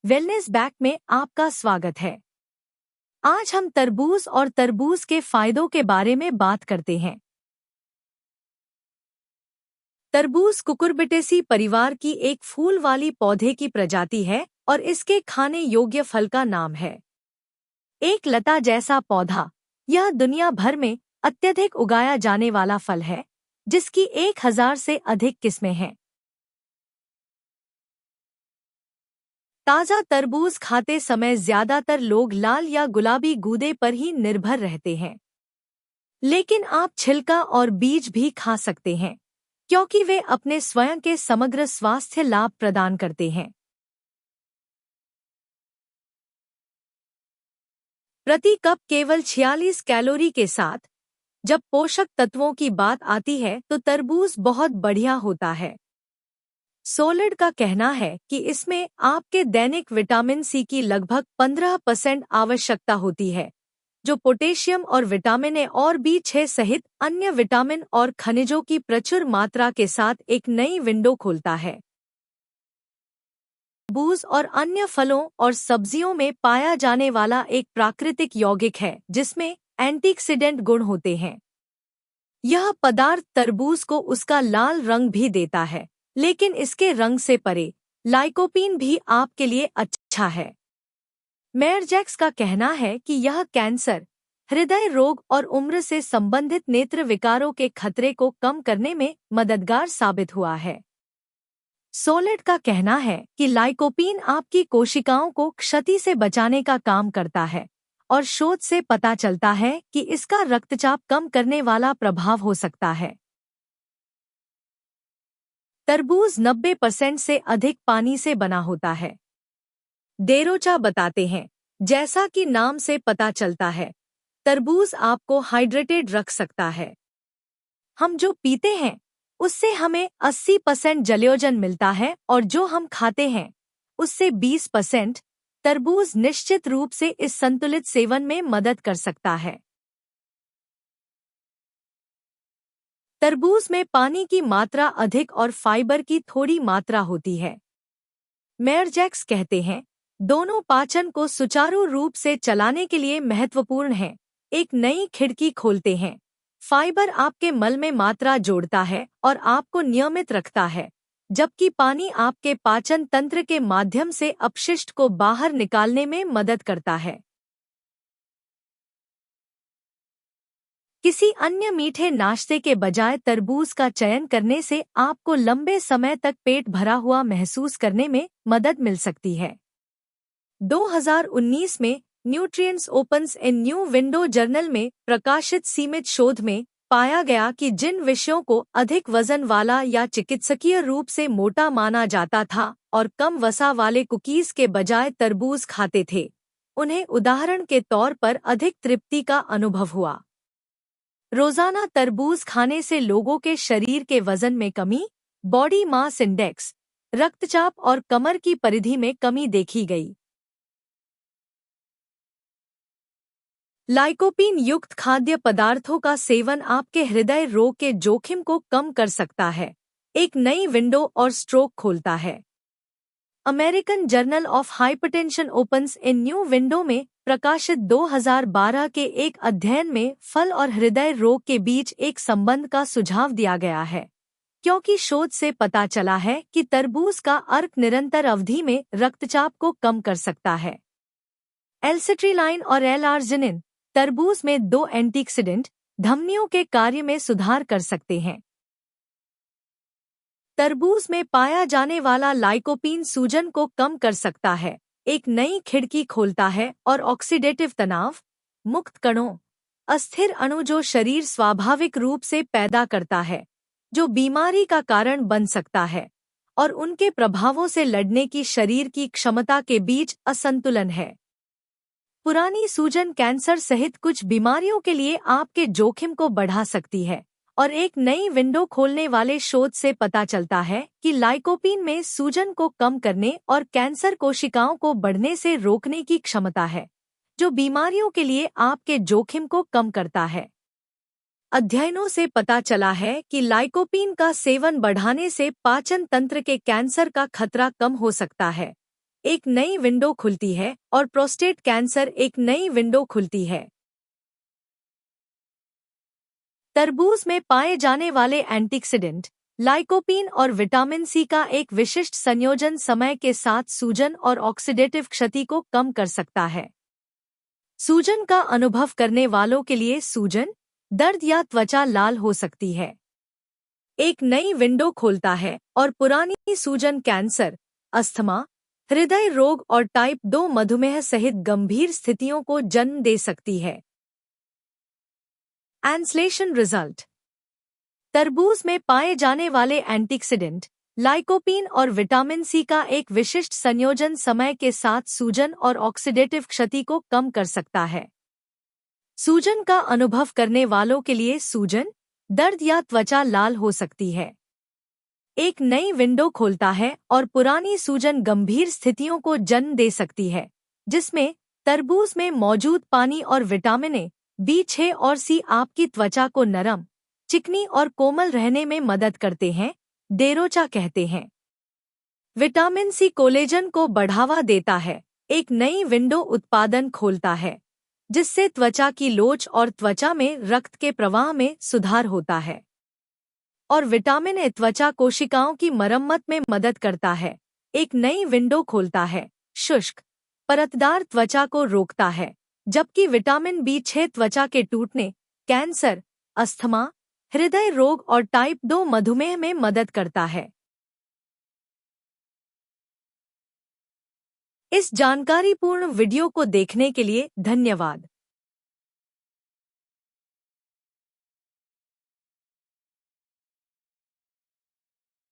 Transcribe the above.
Wellness back में आपका स्वागत है। आज हम तरबूज और तरबूज के फायदों के बारे में बात करते हैं। तरबूज कुकुरबिटेसी परिवार की एक फूल वाली पौधे की प्रजाति है और इसके खाने योग्य फल का नाम है। एक लता जैसा पौधा, यह दुनिया भर में अत्यधिक उगाया जाने वाला फल है, जिसकी 1000 से अधिक किस्में हैं। ताज़ा तरबूज खाते समय ज्यादातर लोग लाल या गुलाबी गूदे पर ही निर्भर रहते हैं, लेकिन आप छिलका और बीज भी खा सकते हैं, क्योंकि वे अपने स्वयं के समग्र स्वास्थ्य लाभ प्रदान करते हैं। प्रति कप केवल 46 कैलोरी के साथ जब पोषक तत्वों की बात आती है तो तरबूज बहुत बढ़िया होता है। सोलिड का कहना है कि इसमें आपके दैनिक विटामिन सी की लगभग 15% आवश्यकता होती है, जो पोटेशियम और विटामिन ए और बी6 सहित अन्य विटामिन और खनिजों की प्रचुर मात्रा के साथ एक नई विंडो खोलता है। तरबूज और अन्य फलों और सब्जियों में पाया जाने वाला एक प्राकृतिक यौगिक है जिसमें एंटीऑक्सीडेंट गुण होते हैं। यह पदार्थ तरबूज को उसका लाल रंग भी देता है, लेकिन इसके रंग से परे लाइकोपीन भी आपके लिए अच्छा है। मेयर जैक्स का कहना है कि यह कैंसर, हृदय रोग और उम्र से संबंधित नेत्र विकारों के खतरे को कम करने में मददगार साबित हुआ है। सोलिड का कहना है कि लाइकोपीन आपकी कोशिकाओं को क्षति से बचाने का काम करता है और शोध से पता चलता है कि इसका रक्तचाप कम करने वाला प्रभाव हो सकता है। तरबूज 90% से अधिक पानी से बना होता है। डेरोचा बताते हैं, जैसा कि नाम से पता चलता है, तरबूज आपको हाइड्रेटेड रख सकता है। हम जो पीते हैं उससे हमें 80% जलयोजन मिलता है और जो हम खाते हैं उससे 20%। तरबूज निश्चित रूप से इस संतुलित सेवन में मदद कर सकता है। तरबूज में पानी की मात्रा अधिक और फाइबर की थोड़ी मात्रा होती है। मेयर जैक्स कहते हैं, दोनों पाचन को सुचारू रूप से चलाने के लिए महत्वपूर्ण हैं। एक नई खिड़की खोलते हैं। फाइबर आपके मल में मात्रा जोड़ता है और आपको नियमित रखता है, जबकि पानी आपके पाचन तंत्र के माध्यम से अपशिष्ट को बाहर निकालने में मदद करता है। किसी अन्य मीठे नाश्ते के बजाय तरबूज का चयन करने से आपको लंबे समय तक पेट भरा हुआ महसूस करने में मदद मिल सकती है। 2019 में न्यूट्रिएंट्स ओपन्स इन न्यू विंडो जर्नल में प्रकाशित सीमित शोध में पाया गया कि जिन विषयों को अधिक वजन वाला या चिकित्सकीय रूप से मोटा माना जाता था और कम वसा वाले कुकीज के बजाय तरबूज खाते थे, उन्हें उदाहरण के तौर पर अधिक तृप्ति का अनुभव हुआ। रोजाना तरबूज खाने से लोगों के शरीर के वजन में कमी, बॉडी मास इंडेक्स, रक्तचाप और कमर की परिधि में कमी देखी गई। लाइकोपीन युक्त खाद्य पदार्थों का सेवन आपके हृदय रोग के जोखिम को कम कर सकता है, एक नई विंडो और स्ट्रोक खोलता है। American journal of hypertension opens in new window में प्रकाशित 2012 के एक अध्ययन में फल और हृदय रोग के बीच एक संबंध का सुझाव दिया गया है, क्योंकि शोध से पता चला है कि तरबूज का अर्क निरंतर अवधि में रक्तचाप को कम कर सकता है। एलसिट्रीलाइन और एल-आर्जिनिन तरबूज में 2 एंटीऑक्सीडेंट धमनियों के कार्य में सुधार कर सकते हैं। तरबूज में पाया जाने वाला लाइकोपीन सूजन को कम कर सकता है, एक नई खिड़की खोलता है और ऑक्सीडेटिव तनाव मुक्त कणों, अस्थिर अणु जो शरीर स्वाभाविक रूप से पैदा करता है, जो बीमारी का कारण बन सकता है, और उनके प्रभावों से लड़ने की शरीर की क्षमता के बीच असंतुलन है। पुरानी सूजन कैंसर सहित कुछ बीमारियों के लिए आपके जोखिम को बढ़ा सकती है, और एक नई विंडो खोलने वाले शोध से पता चलता है कि लाइकोपीन में सूजन को कम करने और कैंसर कोशिकाओं को बढ़ने से रोकने की क्षमता है, जो बीमारियों के लिए आपके जोखिम को कम करता है। अध्ययनों से पता चला है कि लाइकोपीन का सेवन बढ़ाने से पाचन तंत्र के कैंसर का खतरा कम हो सकता है, एक नई विंडो खुलती है और प्रोस्टेट कैंसर एक नई विंडो खुलती है। तरबूज में पाए जाने वाले एंटीऑक्सीडेंट लाइकोपीन और विटामिन सी का एक विशिष्ट संयोजन समय के साथ सूजन और ऑक्सीडेटिव क्षति को कम कर सकता है। सूजन का अनुभव करने वालों के लिए सूजन, दर्द या त्वचा लाल हो सकती है। एक नई विंडो खोलता है और पुरानी सूजन कैंसर, अस्थमा, हृदय रोग और टाइप 2 मधुमेह सहित गंभीर स्थितियों को जन्म दे सकती है। एंस्लेशन रिजल्ट। तरबूज में पाए जाने वाले एंटीऑक्सीडेंट लाइकोपीन और विटामिन सी का एक विशिष्ट संयोजन समय के साथ सूजन और ऑक्सीडेटिव क्षति को कम कर सकता है। सूजन का अनुभव करने वालों के लिए सूजन, दर्द या त्वचा लाल हो सकती है। एक नई विंडो खोलता है और पुरानी सूजन गंभीर स्थितियों को जन्म दे सकती है, जिसमें तरबूज में मौजूद पानी और विटामिन ए, B6 और सी आपकी त्वचा को नरम, चिकनी और कोमल रहने में मदद करते हैं, डेरोचा कहते हैं। विटामिन सी कोलेजन को बढ़ावा देता है, एक नई विंडो उत्पादन खोलता है, जिससे त्वचा की लोच और त्वचा में रक्त के प्रवाह में सुधार होता है। और विटामिन ए त्वचा कोशिकाओं की मरम्मत में मदद करता है, एक नई विंडो खोलता है, शुष्क, परतदार त्वचा को रोकता है, जबकि विटामिन B6 त्वचा के टूटने, कैंसर, अस्थमा, हृदय रोग और टाइप 2 मधुमेह में मदद करता है। इस जानकारीपूर्ण वीडियो को देखने के लिए धन्यवाद।